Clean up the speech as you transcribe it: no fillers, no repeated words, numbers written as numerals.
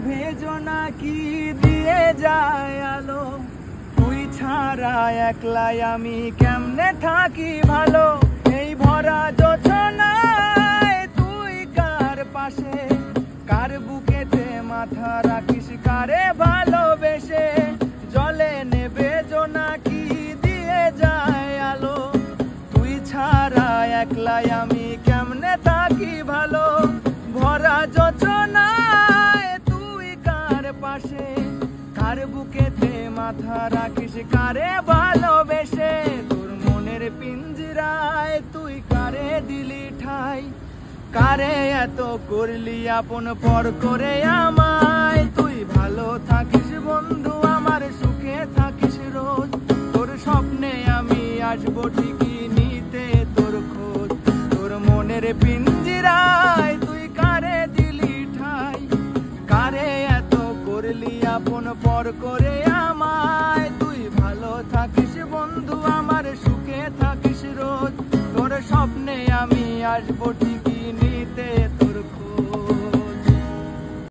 ভেজো নাকি দিয়ে যায় আলো, তুই ছাড়া একলাই আমি কেমনে থাকি ভালো। এই ভরা যোছনায় তুই কার পাশে, কার বুকেতে মাথা রাখিস কারে ভালোবেসে। জলে নেবে জোনাকি দিয়ে যায় আলো, তুই ছাড়া একলাই আমি কেমনে থাকি ভালো। ভরা যোছনায় তুই কার পাশে, কার বুকেতে মাথা রাখিস কারে ভালোবেসে। তোর মনের পিঞ্জরায় তুই কারে দিলি ঠাই, কারে এত করলি আপন পর করে আমায়। তুই ভালো থাকিস বন্ধু আমার, সুখে থাকিস রোজ, তোর স্বপ্নে আমি আসবো ঠিকই নিতে তোর খোঁজ। তোর মনের পিঞ্জরায় তুই কারে দিলি ঠাই, কারে এত করলি আপন পর করে আমায়। তুই ভালো থাকিস বন্ধু আমার, সুখে থাকিস রোজ, তোর স্বপ্নে আমি আসবো ঠিকই